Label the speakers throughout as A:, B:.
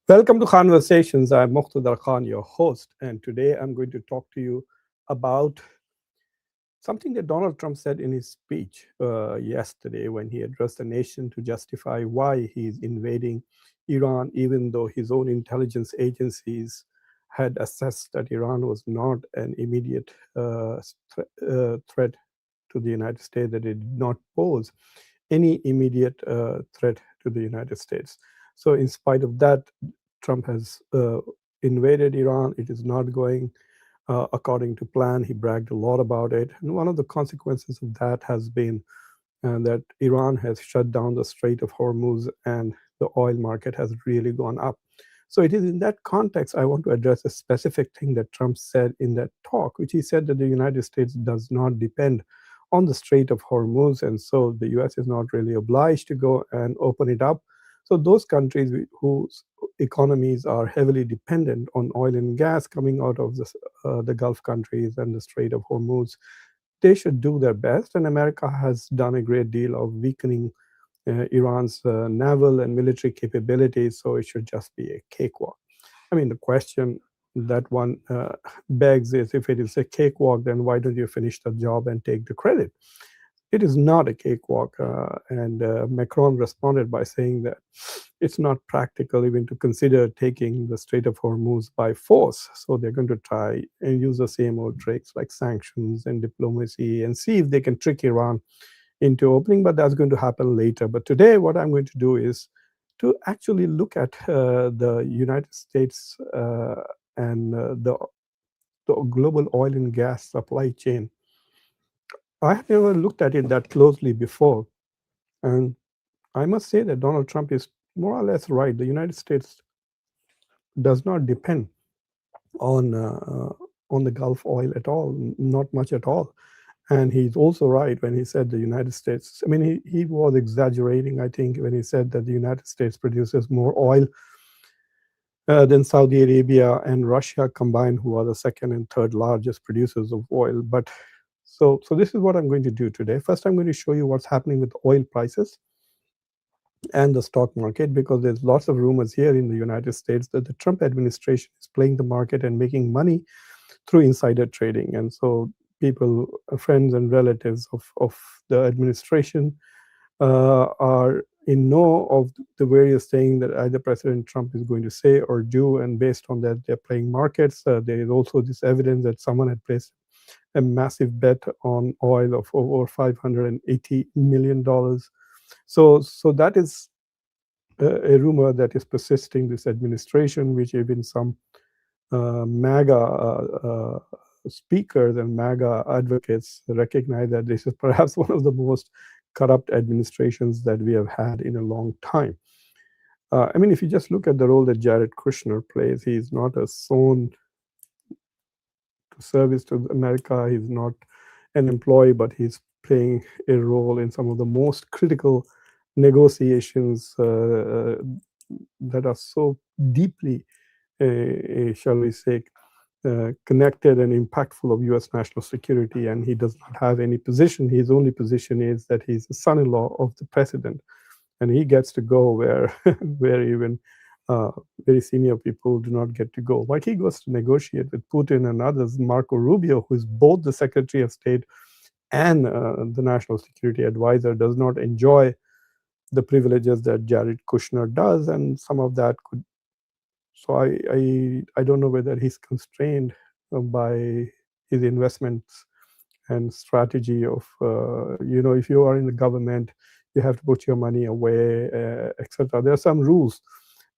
A: Welcome to Conversations. I'm Muqtadar Khan, your host, and today I'm going to talk to you about something that Donald Trump said in his speech yesterday when he addressed the nation to justify why he's invading Iran, even though his own intelligence agencies had assessed that Iran was not an immediate threat to the United States, that it did not pose any immediate threat to the United States. So, in spite of that, Trump has invaded Iran. It is not going according to plan. He bragged a lot about it. And one of the consequences of that has been that Iran has shut down the Strait of Hormuz and the oil market has really gone up. So it is in that context I want to address a specific thing that Trump said in that talk, which he said that the United States does not depend on the Strait of Hormuz, and so the US is not really obliged to go and open it up. So those countries whose economies are heavily dependent on oil and gas coming out of the Gulf countries and the Strait of Hormuz, they should do their best. And America has done a great deal of weakening Iran's naval and military capabilities, so it should just be a cakewalk. I mean, the question that one begs is, if it is a cakewalk, then why don't you finish the job and take the credit? It is not a cakewalk. And Macron responded by saying that it's not practical even to consider taking the Strait of Hormuz by force. So they're going to try and use the same old tricks like sanctions and diplomacy and see if they can trick Iran into opening, but that's going to happen later. But today, what I'm going to do is to actually look at the United States and the global oil and gas supply chain. I have never looked at it that closely before. And I must say that Donald Trump is more or less right. The United States does not depend on on the Gulf oil at all, not much at all. And he's also right when he said the United States, I mean, he was exaggerating, I think, when he said that the United States produces more oil than Saudi Arabia and Russia combined, who are the second and third largest producers of oil. But so this is what I'm going to do today. First, I'm going to show you what's happening with oil prices and the stock market, because there's lots of rumors here in the United States that the Trump administration is playing the market and making money through insider trading. And so people, friends and relatives of the administration are in know of the various things that either President Trump is going to say or do, and based on that, they're playing markets. There is also this evidence that someone had placed a massive bet on oil of over $580 million. So that is a rumor that is persisting this administration, which even some MAGA speakers and MAGA advocates recognize that this is perhaps one of the most corrupt administrations that we have had in a long time. I mean, if you just look at the role that Jared Kushner plays, he's not a sworn to service to America. He's not an employee, but he's playing a role in some of the most critical negotiations that are so deeply, shall we say, connected and impactful of U.S. national security, and he does not have any position. His only position is that he's the son-in-law of the president, and he gets to go where where even very senior people do not get to go. Like he goes to negotiate with Putin and others. Marco Rubio, who is both the Secretary of State and the National Security Advisor, does not enjoy the privileges that Jared Kushner does, and some of that could. So I don't know whether he's constrained by his investments and strategy of if you are in the government, you have to put your money away, etc. There are some rules,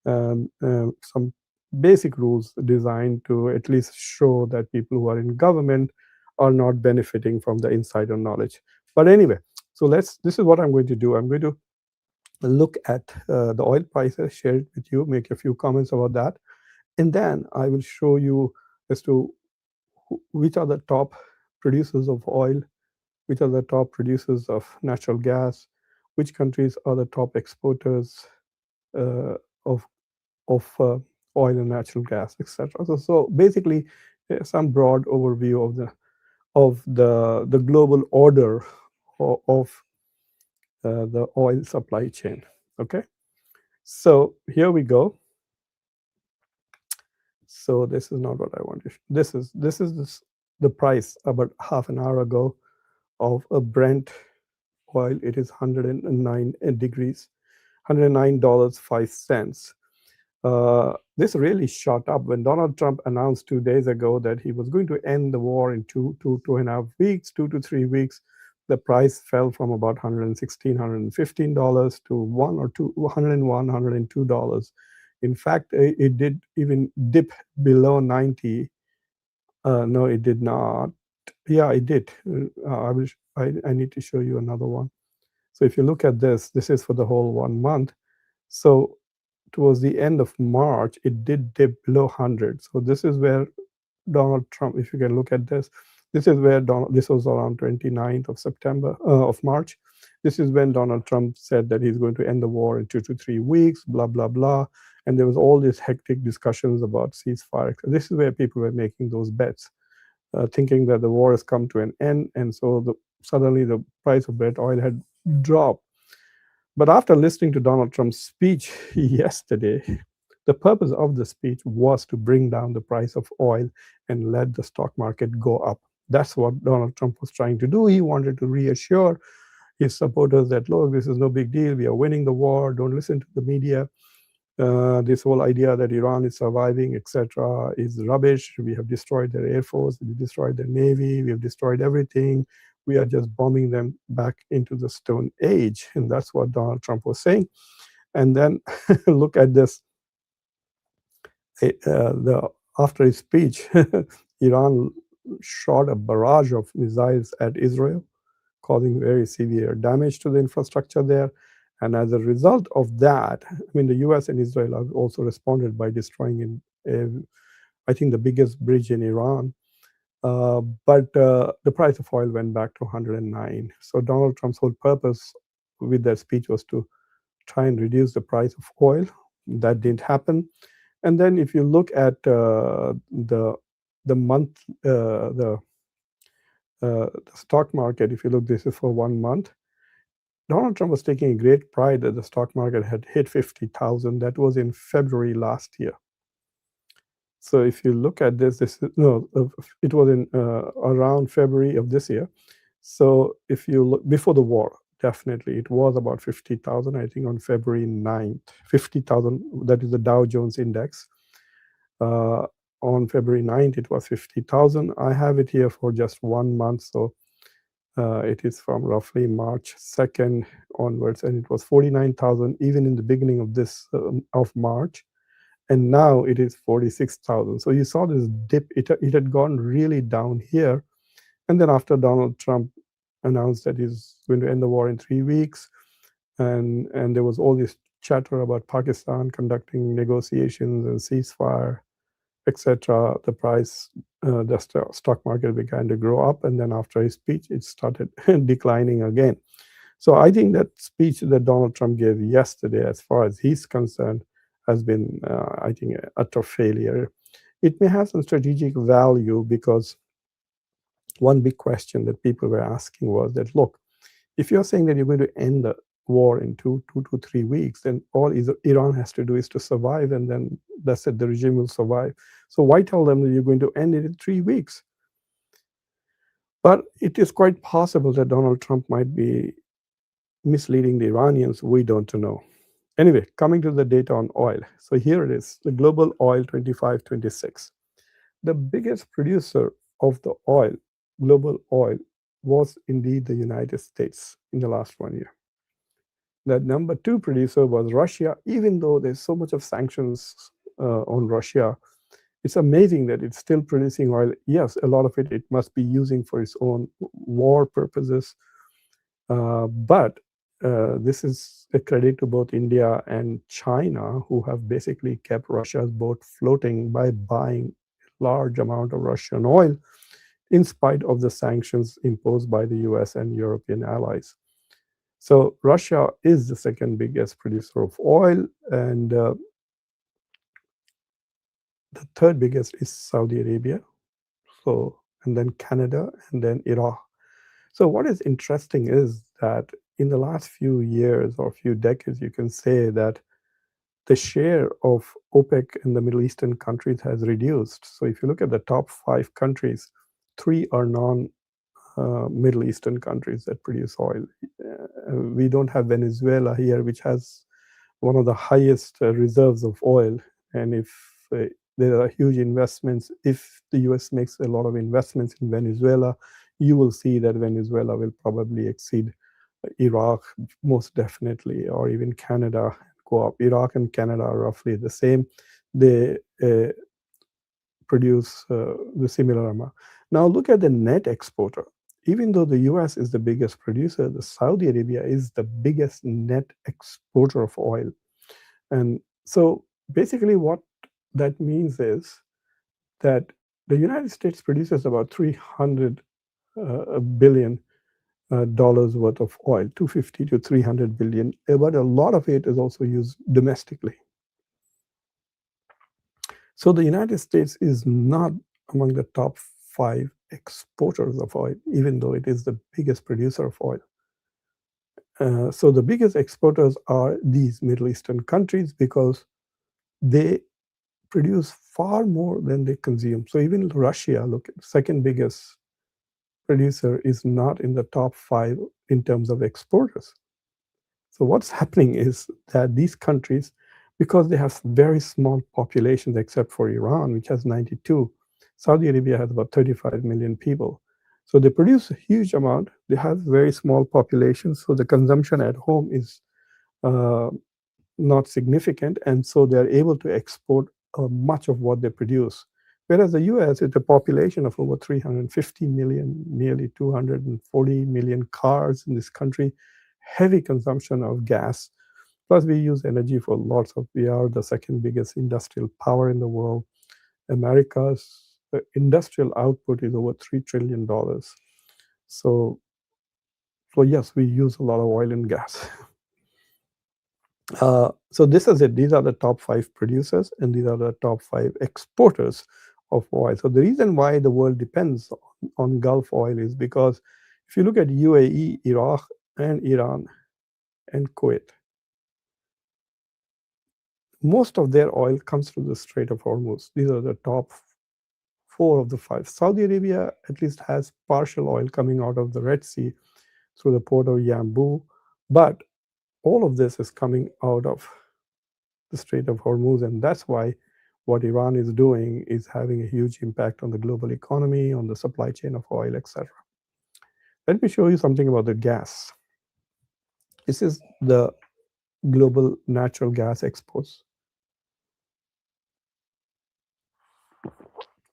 A: some basic rules designed to at least show that people who are in government are not benefiting from the insider knowledge. But anyway, so this is what I'm going to do. I'm going to look at the oil prices, share it with you, make a few comments about that, and then I will show you as to which are the top producers of oil, which are the top producers of natural gas, which countries are the top exporters uh, of oil and natural gas, etc. So basically, some broad overview of the global order of the oil supply chain. Okay, so here we go. So this is not what I want to. This is the price about half an hour ago of a Brent oil. It is 109 degrees, $109.05. This really shot up when Donald Trump announced 2 days ago that he was going to end the war in 2.5 weeks, 2 to 3 weeks. The price fell from about $116, $115 to one or two, $101, $102. In fact, it did even dip below 90. No, it did not. Yeah, it did. I need to show you another one. So if you look at this is for the whole 1 month. So towards the end of March, it did dip below 100. So this is where Donald Trump, if you can look at this is where this was around 29th of September, of March. This is when Donald Trump said that he's going to end the war in 2 to 3 weeks, blah, blah, blah. And there was all these hectic discussions about ceasefire. This is where people were making those bets, thinking that the war has come to an end. And so suddenly the price of Brent oil had dropped. But after listening to Donald Trump's speech yesterday, the purpose of the speech was to bring down the price of oil and let the stock market go up. That's what Donald Trump was trying to do. He wanted to reassure his supporters that, look, this is no big deal. We are winning the war. Don't listen to the media. This whole idea that Iran is surviving, etc., is rubbish. We have destroyed their air force. We destroyed their navy. We have destroyed everything. We are just bombing them back into the Stone Age. And that's what Donald Trump was saying. And then look at this. After his speech, Iran shot a barrage of missiles at Israel, causing very severe damage to the infrastructure there. And as a result of that, I mean, the US and Israel have also responded by destroying, I think, the biggest bridge in Iran. But the price of oil went back to 109. So Donald Trump's whole purpose with that speech was to try and reduce the price of oil. That didn't happen. And then if you look at the month, the stock market, if you look, this is for 1 month. Donald Trump was taking a great pride that the stock market had hit 50,000. That was in February last year. So if you look at this is no, it was in around February of this year. So if you look before the war, definitely it was about 50,000. I think on February 9th, 50,000. That is the Dow Jones Index. On February 9th, it was 50,000. I have it here for just 1 month, so it is from roughly March 2nd onwards, and it was 49,000 even in the beginning of this of March. And now it is 46,000. So you saw this dip. It had gone really down here. And then after Donald Trump announced that he's going to end the war in 3 weeks, and there was all this chatter about Pakistan conducting negotiations and ceasefire, etc., the price, the stock market began to grow up. And then after his speech, it started declining again. So I think that speech that Donald Trump gave yesterday, as far as he's concerned, has been, I think, an utter failure. It may have some strategic value because one big question that people were asking was that, look, if you're saying that you're going to end the war in 2 to 3 weeks, then all Iran has to do is to survive, and then that's it, the regime will survive. So why tell them that you're going to end it in 3 weeks? But it is quite possible that Donald Trump might be misleading the Iranians. We don't know. Anyway, coming to the data on oil. So here it is, the global oil 25-26. The biggest producer of the oil, global oil, was indeed the United States in the last 1 year. The number two producer was Russia, even though there's so much of sanctions on Russia. It's amazing that it's still producing oil. Yes, a lot of it must be using for its own war purposes. But this is a credit to both India and China, who have basically kept Russia's boat floating by buying a large amount of Russian oil, in spite of the sanctions imposed by the US and European allies. So Russia is the second biggest producer of oil, and the third biggest is Saudi Arabia. So, and then Canada, and then Iraq. So what is interesting is that in the last few years or few decades, you can say that the share of OPEC in the Middle Eastern countries has reduced. So if you look at the top 5 countries, 3 are Middle Eastern countries that produce oil. We don't have Venezuela here, which has one of the highest reserves of oil. And if there are huge investments, if the US makes a lot of investments in Venezuela, you will see that Venezuela will probably exceed Iraq, most definitely, or even Canada go up. Iraq and Canada are roughly the same. They produce the similar amount. Now look at the net exporter. Even though the US is the biggest producer, the Saudi Arabia is the biggest net exporter of oil. And so basically what that means is that the United States produces about 300 billion dollars worth of oil, 250 to 300 billion, but a lot of it is also used domestically. So the United States is not among the top 5 exporters of oil, even though it is the biggest producer of oil. So the biggest exporters are these Middle Eastern countries because they produce far more than they consume. So even Russia, look, second biggest producer, is not in the top 5 in terms of exporters. So what's happening is that these countries, because they have very small populations, except for Iran, which has 92, Saudi Arabia has about 35 million people. So they produce a huge amount. They have very small populations, so the consumption at home is uh, not significant, and so they're able to export much of what they produce. Whereas the US, with a population of over 350 million, nearly 240 million cars in this country, heavy consumption of gas. Plus, we use energy for lots of, we are the second biggest industrial power in the world. America's industrial output is over $3 trillion. So, so yes, we use a lot of oil and gas. So this is it. These are the top 5 producers, and these are the top 5 exporters of oil. So the reason why the world depends on Gulf oil is because if you look at UAE, Iraq, and Iran, and Kuwait, most of their oil comes through the Strait of Hormuz. These are the top 4 of the 5. Saudi Arabia at least has partial oil coming out of the Red Sea through the port of Yanbu, but all of this is coming out of the Strait of Hormuz, and that's why what Iran is doing is having a huge impact on the global economy, on the supply chain of oil, etc. Let me show you something about the gas. This is the global natural gas exports.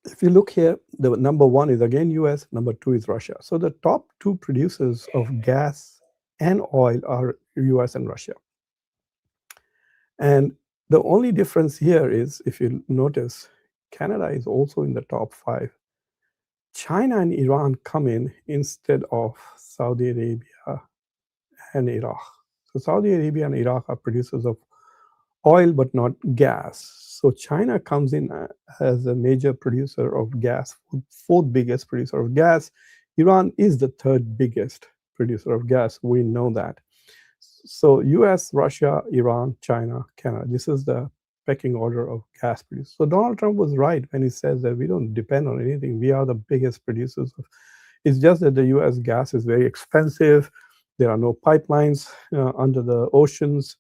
A: If you look here, the number 1 is again US, number 2 is Russia. So the top 2 producers of gas and oil are US and Russia. And the only difference here is, if you notice, Canada is also in the top 5. China and Iran come in instead of Saudi Arabia and Iraq. So Saudi Arabia and Iraq are producers of oil but not gas. So China comes in as a major producer of gas, 4th biggest producer of gas. Iran is the 3rd biggest producer of gas. We know that. So US, Russia, Iran, China, Canada. This is the pecking order of gas producers. So Donald Trump was right when he says that we don't depend on anything. We are the biggest producers of. It's just that the US gas is very expensive. There are no pipelines under the oceans.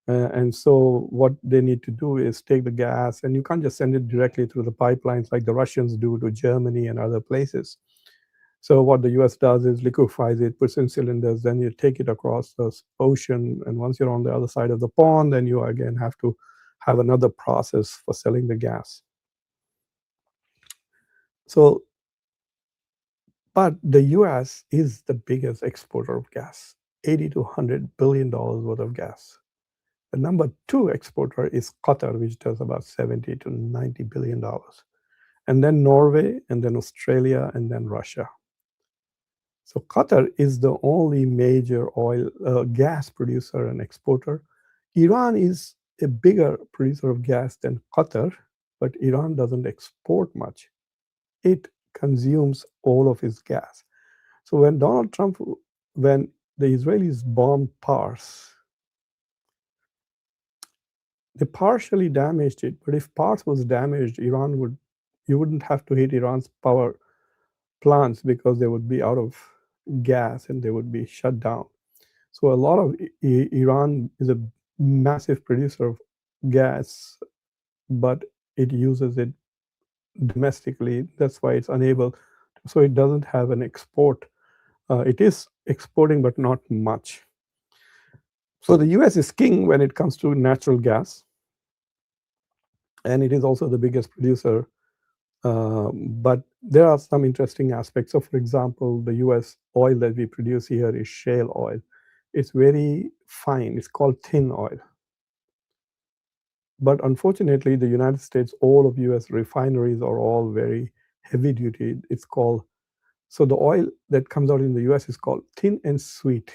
A: And so what they need to do is take the gas, and you can't just send it directly through the pipelines like the Russians do to Germany and other places. So what the US does is liquefies it, puts in cylinders, then you take it across the ocean, and once you're on the other side of the pond, then you again have to have another process for selling the gas. So, but the US is the biggest exporter of gas, 80 to $100 billion worth of gas. The number 2 exporter is Qatar, which does about 70 to $90 billion. And then Norway, and then Australia, and then Russia. So Qatar is the only major oil gas producer and exporter. Iran is a bigger producer of gas than Qatar, but Iran doesn't export much. It consumes all of its gas. So when when the Israelis bombed Pars, They partially damaged it, but if parts was damaged, you wouldn't have to hit Iran's power plants because they would be out of gas and they would be shut down. So a lot of Iran is a massive producer of gas, but it uses it domestically. That's why it's unable. So it doesn't have an export. It is exporting, but not much. So the U.S. is king when it comes to natural gas, and it is also the biggest producer. But there are some interesting aspects. So, for example, the U.S. oil that we produce here is shale oil. It's very fine. It's called thin oil. But unfortunately, the United States, all of U.S. refineries are all very heavy duty. It's called, so the oil that comes out in the U.S. is called thin and sweet.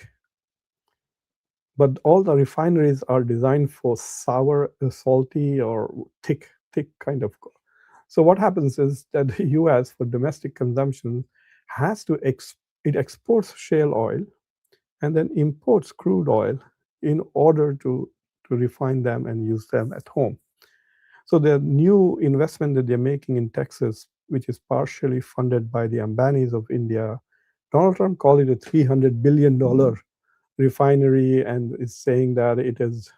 A: But all the refineries are designed for sour, salty, or thick kind of. So what happens is that the U.S. for domestic consumption has to it exports shale oil and then imports crude oil in order to refine them and use them at home. So the new investment that they're making in Texas, which is partially funded by the Ambanis of India, Donald Trump called it a $300 billion refinery and is saying that it is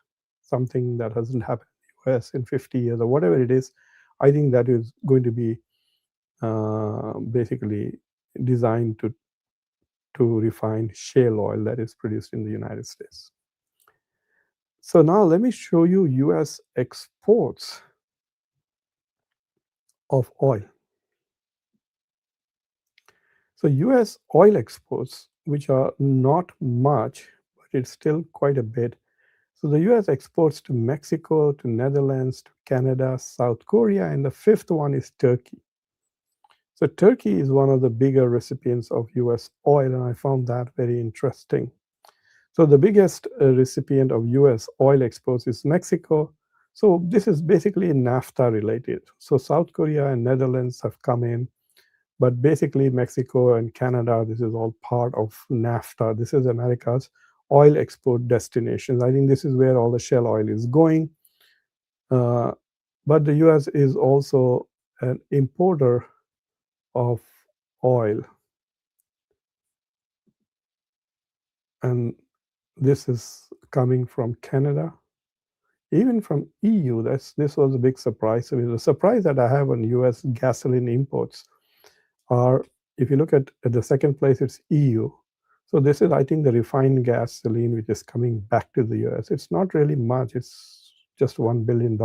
A: something that hasn't happened in the US in 50 years or whatever it is. I think that is going to be basically designed to refine shale oil that is produced in the United States. So now let me show you US exports of oil. So US oil exports, which are not much, but it's still quite a bit. So the US exports to Mexico, to Netherlands, to Canada, South Korea, and the fifth one is Turkey. So Turkey is one of the bigger recipients of US oil, and I found that very interesting. So the biggest recipient of US oil exports is Mexico. So this is basically NAFTA related. So South Korea and Netherlands have come in, but basically Mexico and Canada, this is all part of NAFTA. This is America's oil export destinations. I think this is where all the shale oil is going. But the US is also an importer of oil. And this is coming from Canada, even from EU. This was a big surprise. I mean, the surprise that I have on US gasoline imports are, if you look at the second place, it's EU. So this is, I think, the refined gasoline which is coming back to the US. It's not really much. It's just $1 billion.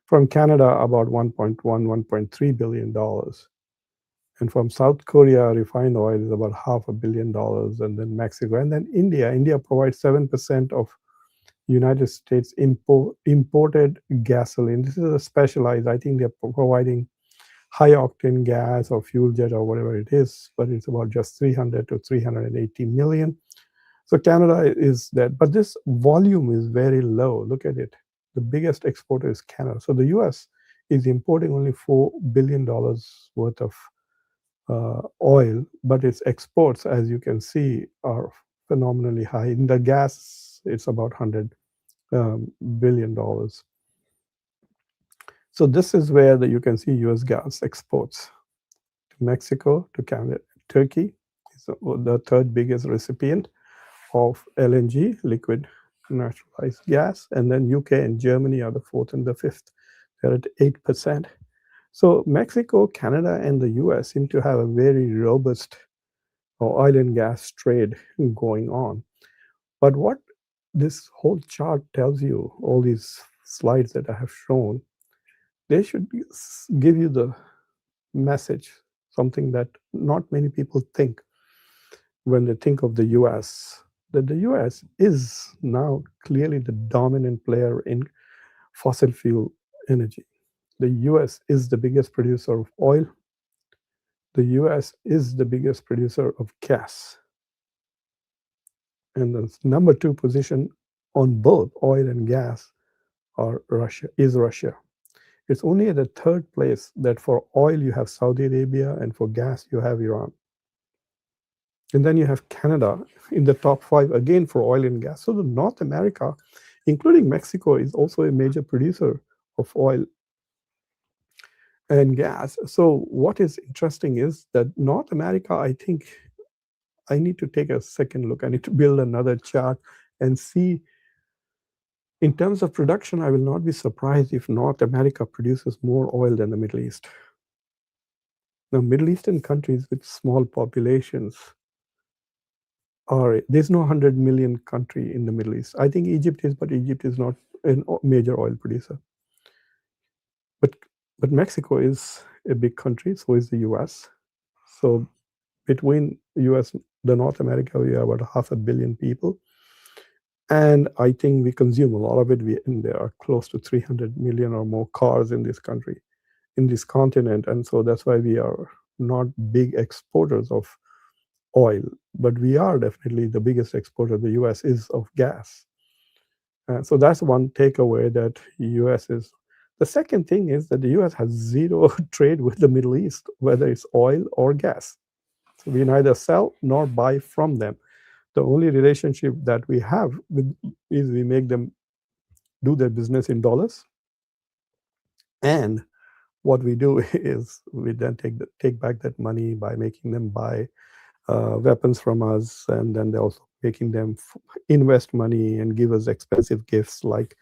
A: From Canada, about $1.3 billion. And from South Korea, refined oil is about $500 million. And then Mexico. And then India. India provides 7% of United States imported gasoline. This is a specialized, I think they're providing high octane gas or fuel jet or whatever it is, but it's about just 300 to 380 million. So Canada is that, but this volume is very low. Look at it. The biggest exporter is Canada. So the US is importing only $4 billion worth of oil, but its exports, as you can see, are phenomenally high. In the gas, it's about $100 billion. So this is where you can see US gas exports to Mexico, to Canada. Turkey is the third biggest recipient of LNG, liquid naturalized gas, and then UK and Germany are the fourth and the fifth. They're at 8%. So Mexico, Canada, and the US seem to have a very robust oil and gas trade going on. But what this whole chart tells you, all these slides that I have shown, they should give you the message, something that not many people think when they think of the US, that the US is now clearly the dominant player in fossil fuel energy. The US is the biggest producer of oil. The US is the biggest producer of gas. And the number two position on both oil and gas is Russia. It's only at the third place that for oil you have Saudi Arabia and for gas you have Iran. And then you have Canada in the top five again for oil and gas. So the North America including Mexico, is also a major producer of oil and gas. So what is interesting is that North America, I think I need to take a second look. I need to build another chart and see. In terms of production, I will not be surprised if North America produces more oil than the Middle East. Now, Middle Eastern countries with small populations there's no 100 million country in the Middle East. I think Egypt is, but Egypt is not a major oil producer. But Mexico is a big country, so is the US. So between US, the North America, we are about 500 million people. And I think we consume a lot of it. And there are close to 300 million or more cars in this country, in this continent. And so that's why we are not big exporters of oil, but we are definitely the biggest exporter. The US is of gas. So that's one takeaway, that US is. The second thing is that the US has zero trade with the Middle East, whether it's oil or gas. So we neither sell nor buy from them. The only relationship that we have with is we make them do their business in dollars, and what we do is we then take back that money by making them buy weapons from us, and then they're also making them invest money and give us expensive gifts like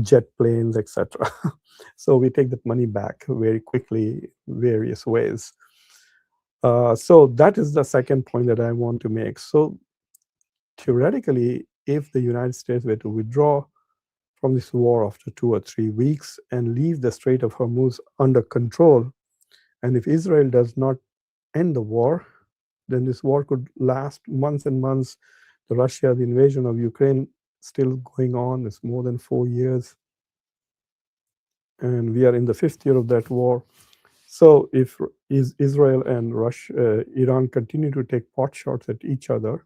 A: jet planes, etc. So we take that money back very quickly, various ways. So that is the second point that I want to make. So theoretically, if the United States were to withdraw from this war after 2 or 3 weeks and leave the Strait of Hormuz under control, and if Israel does not end the war, then this war could last months and months. The invasion of Ukraine still going on. It's more than 4 years. And we are in the 5th year of that war. So if Israel and Iran continue to take pot shots at each other,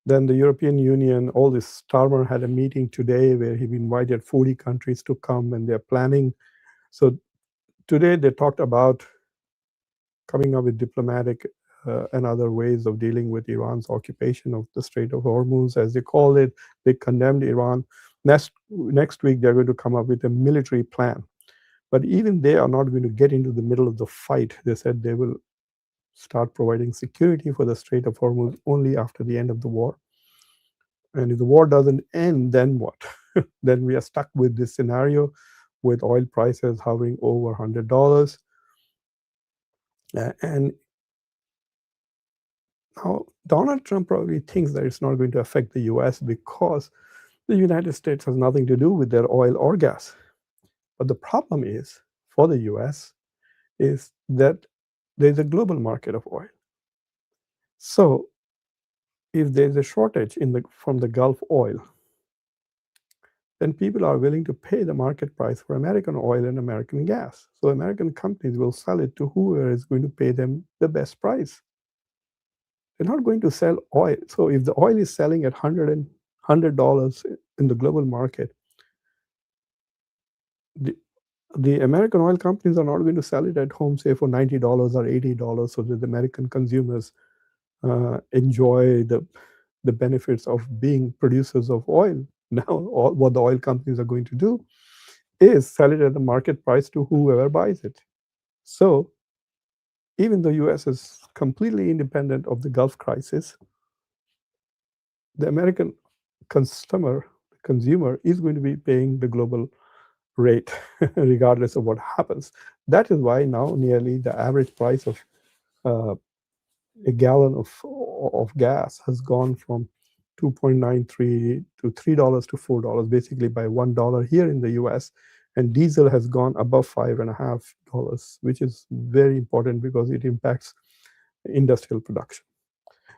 A: then the European Union, all this, Starmer had a meeting today where he invited 40 countries to come, and they're planning. So today they talked about coming up with diplomatic and other ways of dealing with Iran's occupation of the Strait of Hormuz, as they call it. They condemned Iran. Next week, they're going to come up with a military plan. But even they are not going to get into the middle of the fight. They said they will start providing security for the Strait of Hormuz only after the end of the war. And if the war doesn't end, then what? Then we are stuck with this scenario with oil prices hovering over $100. And now, Donald Trump probably thinks that it's not going to affect the US because the United States has nothing to do with their oil or gas. But the problem is, for the US, is that there's a global market of oil. So if there's a shortage from the Gulf oil, then people are willing to pay the market price for American oil and American gas. So American companies will sell it to whoever is going to pay them the best price. They're not going to sell oil. So if the oil is selling at $100 in the global market, the American oil companies are not going to sell it at home, say, for $90 or $80, so that the American consumers enjoy the benefits of being producers of oil. Now, what the oil companies are going to do is sell it at the market price to whoever buys it. So even though US is completely independent of the Gulf crisis, the American consumer is going to be paying the global rate regardless of what happens. That is why now nearly the average price of a gallon of gas has gone from $2.93 to $3 to $4, basically by $1 here in the US. And diesel has gone above $5.50, which is very important because it impacts industrial production.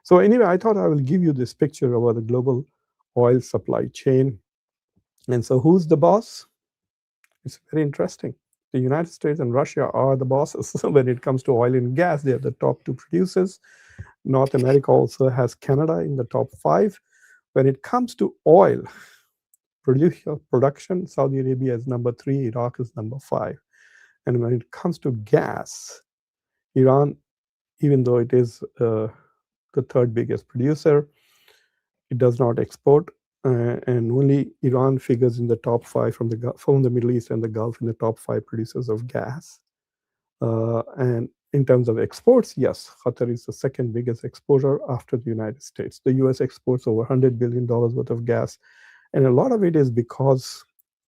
A: So anyway, I thought I will give you this picture about the global oil supply chain. And so who's the boss? It's very interesting. The United States and Russia are the bosses. When it comes to oil and gas, they are the top 2 producers. North America also has Canada in the top 5. When it comes to oil production, Saudi Arabia is number 3, Iraq is number 5. And when it comes to gas, Iran, even though it is the 3rd biggest producer, it does not export and only Iran figures in the top 5 from the Middle East and the Gulf in the top 5 producers of gas. And in terms of exports, yes, Qatar is the second biggest exporter after the United States. The US exports over $100 billion worth of gas, and a lot of it is because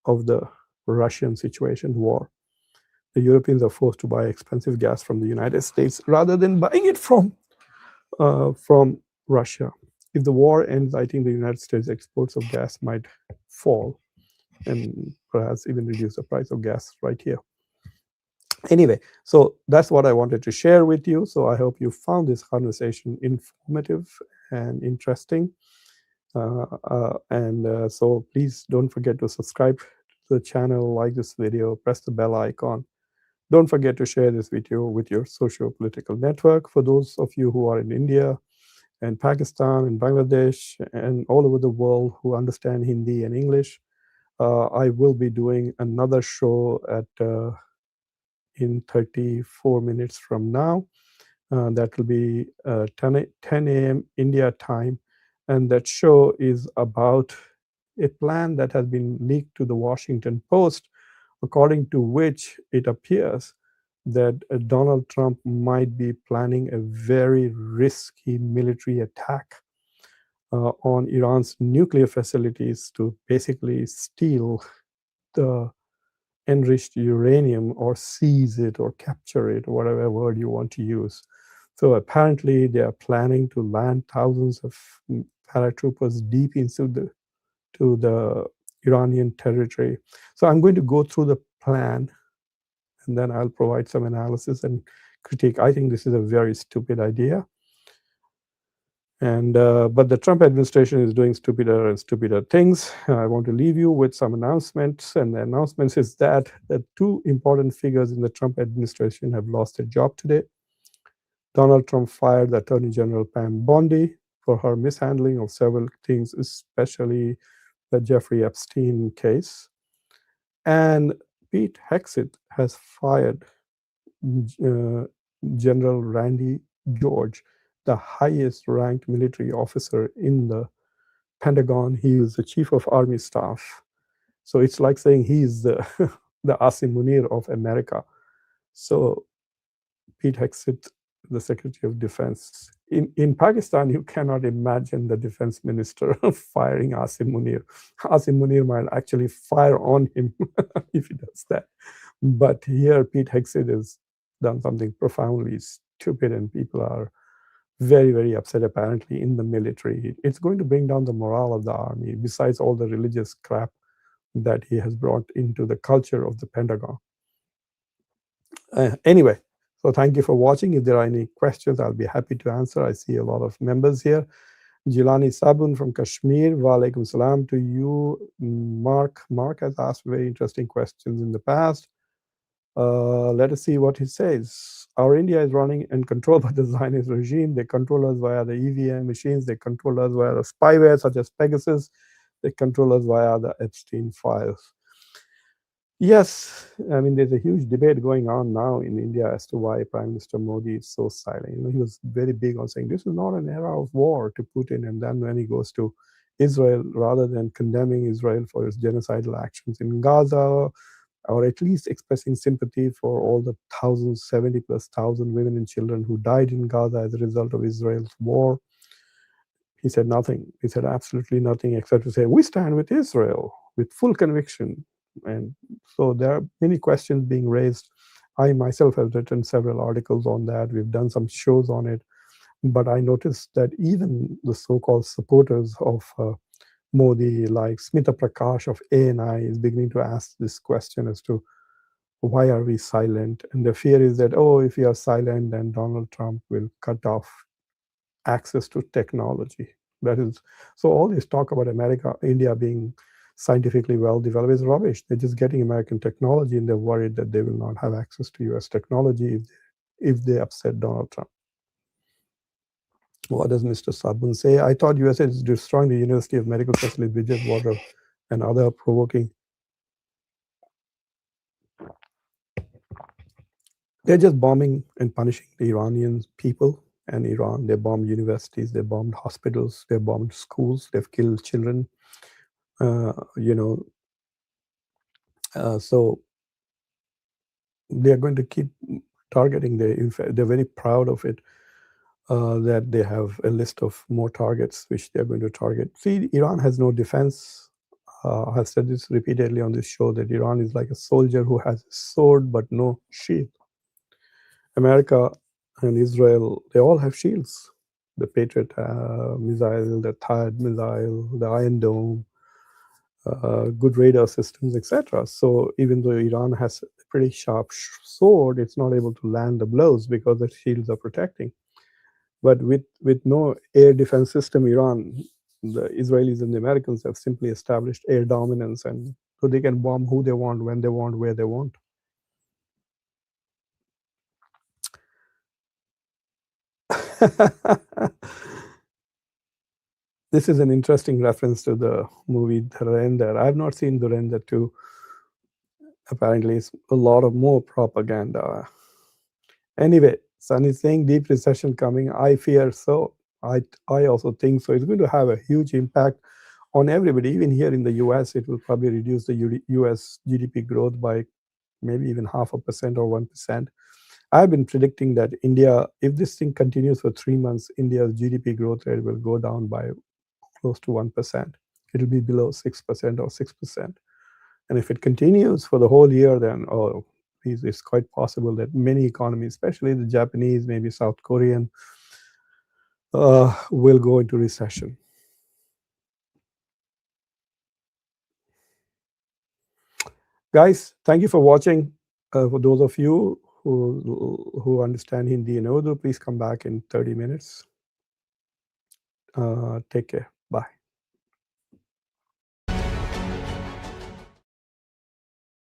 A: of the Russian situation, war. The Europeans are forced to buy expensive gas from the United States rather than buying it from Russia. If the war ends, I think the United States exports of gas might fall and perhaps even reduce the price of gas right here. Anyway, so that's what I wanted to share with you. So I hope you found this conversation informative and interesting. So please don't forget to subscribe to the channel, like this video, press the bell icon. Don't forget to share this video with your socio-political network. For those of you who are in India and Pakistan and Bangladesh and all over the world who understand Hindi and English, I will be doing another show in 34 minutes from now. That will be 10 a.m. India time. And that show is about a plan that has been leaked to the Washington Post, according to which it appears that Donald Trump might be planning a very risky military attack on Iran's nuclear facilities to basically steal the enriched uranium or seize it or capture it, whatever word you want to use. So apparently they are planning to land thousands of paratroopers deep into the Iranian territory. So I'm going to go through the plan and then I'll provide some analysis and critique. I think this is a very stupid idea. But the Trump administration is doing stupider and stupider things. I want to leave you with some announcements, and the announcements is that the two important figures in the Trump administration have lost their job today. Donald Trump fired Attorney General Pam Bondi for her mishandling of several things, especially the Jeffrey Epstein case. And Pete Hegseth has fired General Randy George, the highest ranked military officer in the Pentagon. He is the chief of army staff. So it's like saying he's the Asim Munir of America. So Pete Hegseth, the Secretary of Defense. In Pakistan, you cannot imagine the defense minister firing Asim Munir. Asim Munir might actually fire on him if he does that. But here, Pete Hegseth has done something profoundly stupid, and people are very, very upset, apparently, in the military. It's going to bring down the morale of the army, besides all the religious crap that he has brought into the culture of the Pentagon. Anyway, so thank you for watching. If there are any questions, I'll be happy to answer. I see a lot of members here. Jilani Sabun from Kashmir, Walaikum Salam to you. Mark has asked very interesting questions in the past. Let us see what he says. Our India is running and controlled by the Zionist regime. They control us via the EVM machines. They control us via the spyware such as Pegasus. They control us via the Epstein files. Yes, I mean, there's a huge debate going on now in India as to why Prime Minister Modi is so silent. You know, he was very big on saying this is not an era of war to Putin. And then when he goes to Israel, rather than condemning Israel for its genocidal actions in Gaza, or at least expressing sympathy for all the 70,000+ women and children who died in Gaza as a result of Israel's war, he said nothing. He said absolutely nothing except to say, we stand with Israel with full conviction. And so there are many questions being raised. I myself have written several articles on that. We've done some shows on it. But I noticed that even the so-called supporters of Modi, like Smita Prakash of ANI, is beginning to ask this question as to why are we silent? And the fear is that, oh, if we are silent, then Donald Trump will cut off access to technology. That is, so all this talk about India being scientifically well developed is rubbish. They're just getting American technology, and they're worried that they will not have access to US technology if they upset Donald Trump. What does Mr. Sabun say? I thought USA is destroying the University of Medical Facilities, Bridgewater, and other provoking. They're just bombing and punishing the Iranian people and Iran. They bombed universities, they bombed hospitals, they bombed schools, they've killed children. you know, so they are going to keep targeting. In fact, they're very proud of it. That they have a list of more targets which they are going to target. See, Iran has no defense. I've said this repeatedly on this show that Iran is like a soldier who has a sword but no shield. America and Israel, they all have shields. The Patriot missile, the THAAD missile, the Iron Dome, good radar systems, etc. So even though Iran has a pretty sharp sword, it's not able to land the blows because the shields are protecting. But with no air defense system, Iran, the Israelis and the Americans have simply established air dominance, and so they can bomb who they want, when they want, where they want. This is an interesting reference to the movie Dhurandhar. I've not seen Dhurandhar 2. Apparently, it's a lot of more propaganda. Anyway, Sun is saying deep recession coming. I fear so. I also think so. It's going to have a huge impact on everybody. Even here in the US, it will probably reduce the US GDP growth by maybe even 0.5% or 1%. I've been predicting that India, if this thing continues for 3 months, India's GDP growth rate will go down by close to 1%. It'll be below 6% or 6%. And if it continues for the whole year, then it's quite possible that many economies, especially the Japanese, maybe South Korean, will go into recession. Guys, thank you for watching. For those of you who understand Hindi and Urdu, please come back in 30 minutes. Take care. Bye.